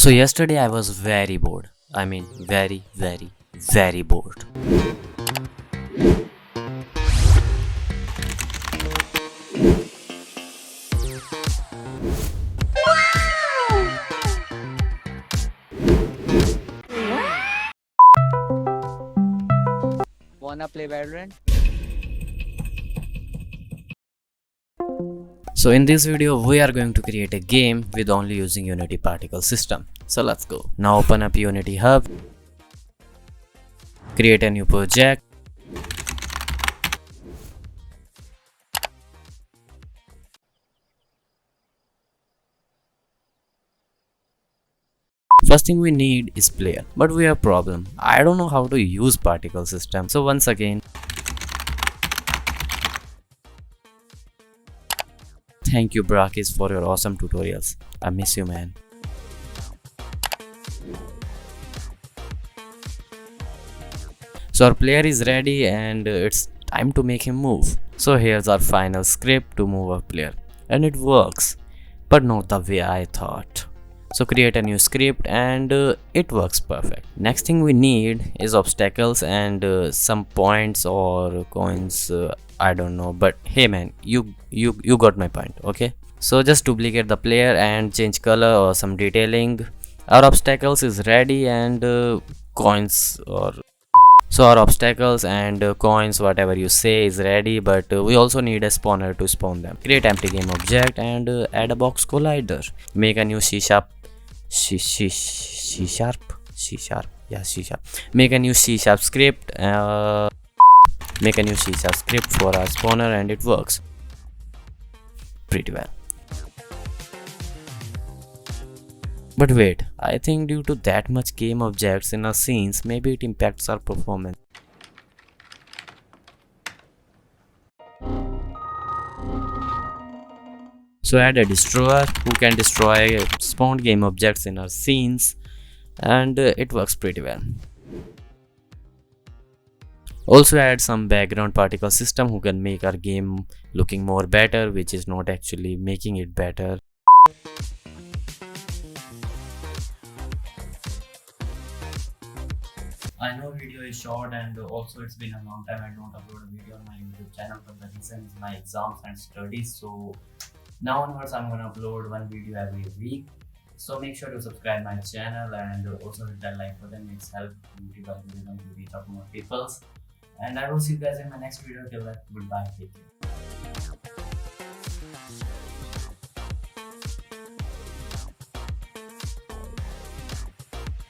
So yesterday I was very bored. I mean very bored. Wanna play Valorant? So in this video we are going to create a game with only using Unity particle system. So let's go. Now open up Unity Hub. Create a new project. First thing we need is player, but we have a problem. I don't know how to use particle system. So once again, thank you Brakis for your awesome tutorials. I miss you, man. So our player is ready and it's time to make him move. So here's our final script to move our player, and it works, but not the way I thought. So create a new script and it works perfect. Next thing we need is obstacles and some points or coins. I don't know, but hey man, you got my point, okay? So just duplicate the player and change color or some detailing. Our obstacles is ready and coins or so our obstacles and coins, whatever you say, is ready, but we also need a spawner to spawn them. Create empty game object and add a box collider. Make a new C-sharp. Make a new C-sharp script. Make a new C-sharp script for our spawner, and it works pretty well. But wait, I think due to that much game objects in our scenes, maybe it impacts our performance. So add a destroyer who can destroy spawned game objects in our scenes, and it works pretty well. Also add some background particle system who can make our game looking more better, which is not actually making it better. I know video is short and also it's been a long time I don't upload a video on my YouTube channel, but the reason is my exams and studies. So now onwards I'm gonna upload one video every week. So make sure to subscribe my channel and also hit that like button. It's help YouTube algorithm to reach out more people. And I will see you guys in my next video. Till then, goodbye. Take care.